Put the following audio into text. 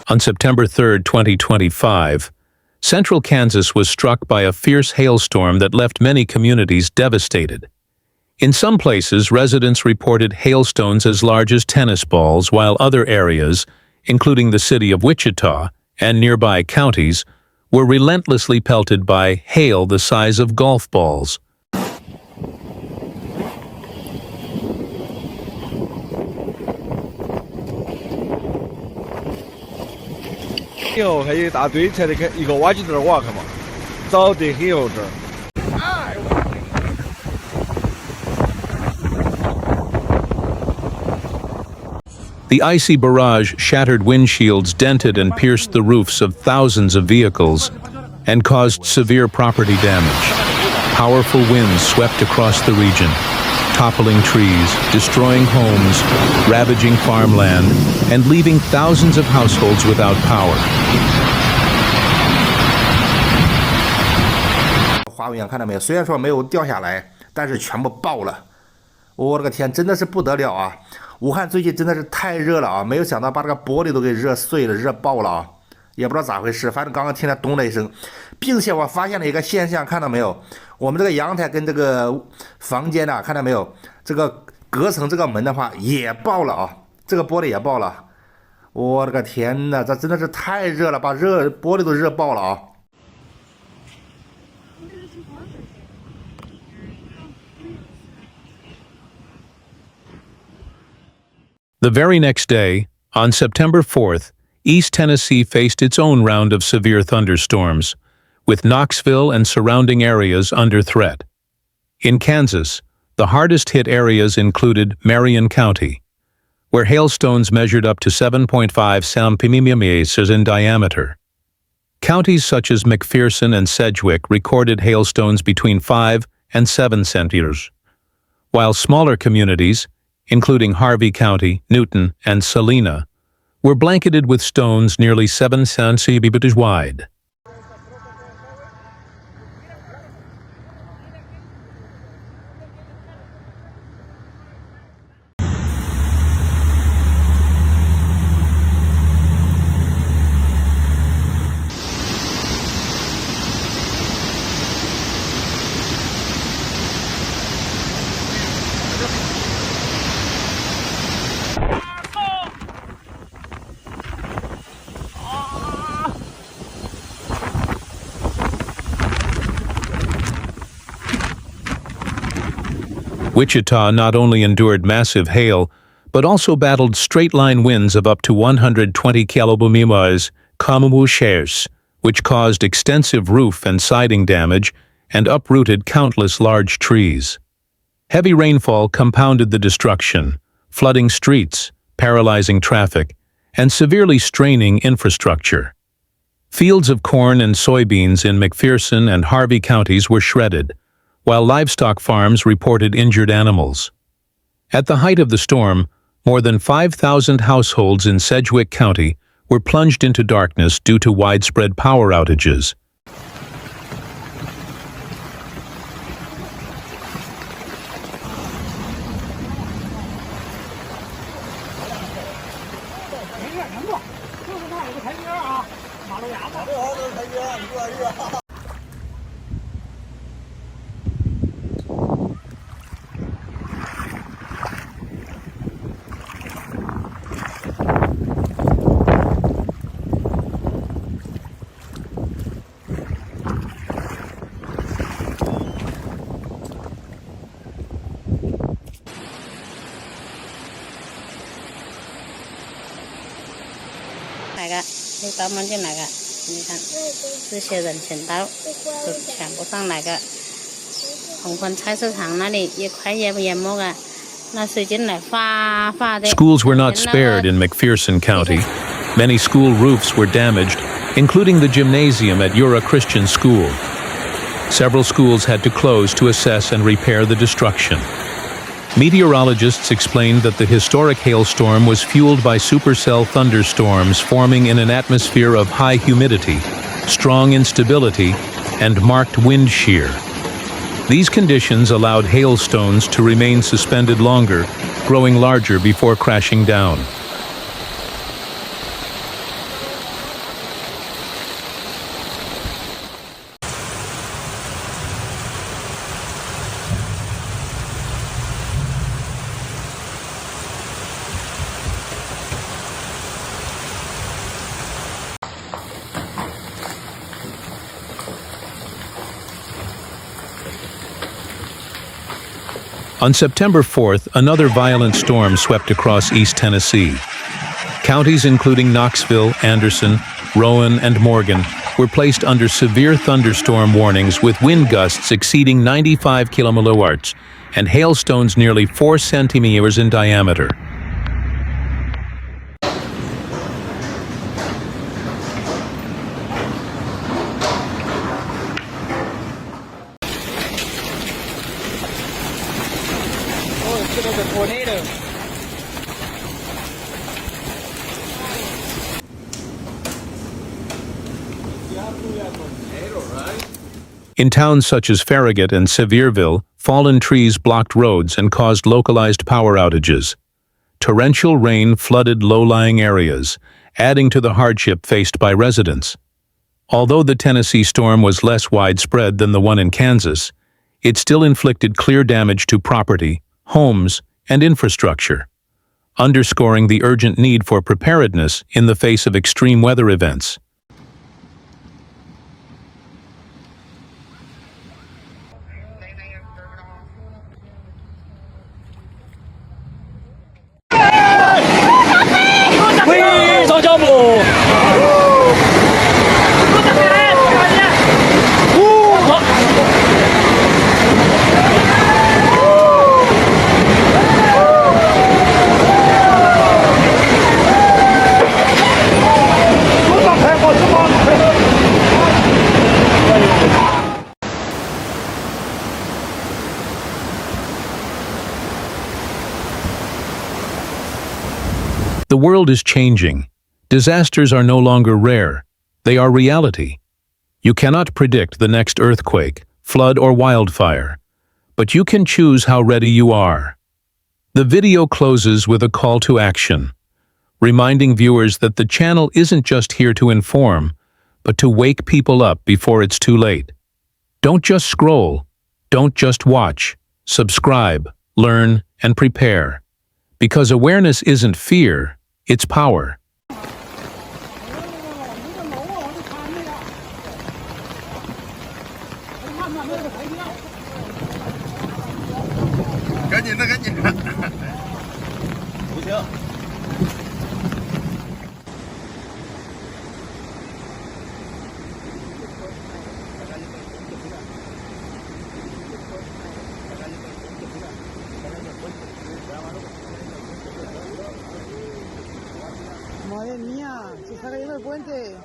On September 3, 2025, central Kansas was struck by a fierce hailstorm that left many communities devastated. In some places, residents reported hailstones as large as tennis balls, while other areas, including the city of Wichita and nearby counties, were relentlessly pelted by hail the size of golf balls. The icy barrage shattered windshields, dented and pierced the roofs of thousands of vehicles, and caused severe property damage. Powerful winds swept across the region, toppling trees, destroying homes, ravaging farmland, and leaving thousands of households without power. 花园看到没有？虽然说没有掉下来，但是全部爆了。我的个天，真的是不得了啊！武汉最近真的是太热了啊！没有想到把这个玻璃都给热碎了、热爆了啊！也不知道咋回事，反正刚刚听见咚的一声，并且我发现了一个现象，看到没有？我们这个阳台跟这个房间呐、看到没有？这个隔层这个门的话也爆了啊！这个玻璃也爆了。我的个天呐，这真的是太热了，把玻璃都热爆了啊！ The very next day, on September 4th, East Tennessee faced its own round of severe thunderstorms, with Knoxville and surrounding areas under threat. In Kansas, the hardest-hit areas included Marion County, where hailstones measured up to 7.5 centimeters in diameter. Counties such as McPherson and Sedgwick recorded hailstones between 5 and 7 centimeters, while smaller communities, including Harvey County, Newton, and Salina, were blanketed with stones nearly 7 centimeters wide. Wichita not only endured massive hail, but also battled straight-line winds of up to 120 km/h, which caused extensive roof and siding damage and uprooted countless large trees. Heavy rainfall compounded the destruction, flooding streets, paralyzing traffic, and severely straining infrastructure. Fields of corn and soybeans in McPherson and Harvey counties were shredded, while livestock farms reported injured animals. At the height of the storm, more than 5,000 households in Sedgwick County were plunged into darkness due to widespread power outages. Schools were not spared in McPherson County. Many school roofs were damaged, including the gymnasium at Ura Christian School. Several schools had to close to assess and repair the destruction. Meteorologists explained that the historic hailstorm was fueled by supercell thunderstorms forming in an atmosphere of high humidity, strong instability, and marked wind shear. These conditions allowed hailstones to remain suspended longer, growing larger before crashing down. On September 4th, another violent storm swept across East Tennessee. Counties including Knoxville, Anderson, Rowan, and Morgan were placed under severe thunderstorm warnings with wind gusts exceeding 95 km/h and hailstones nearly 4 centimeters in diameter. It was a tornado. In towns such as Farragut and Sevierville, fallen trees blocked roads and caused localized power outages. Torrential rain flooded low-lying areas, adding to the hardship faced by residents. Although the Tennessee storm was less widespread than the one in Kansas, it still inflicted clear damage to property, homes, and infrastructure, underscoring the urgent need for preparedness in the face of extreme weather events. The world is changing. Disasters are no longer rare. They are reality. You cannot predict the next earthquake, flood, or wildfire, but you can choose how ready you are. The video closes with a call to action, reminding viewers that the channel isn't just here to inform, but to wake people up before it's too late. Don't just scroll. Don't just watch. Subscribe, learn, and prepare. Because awareness isn't fear, it's power. Madre mía, se está cayendo el puente.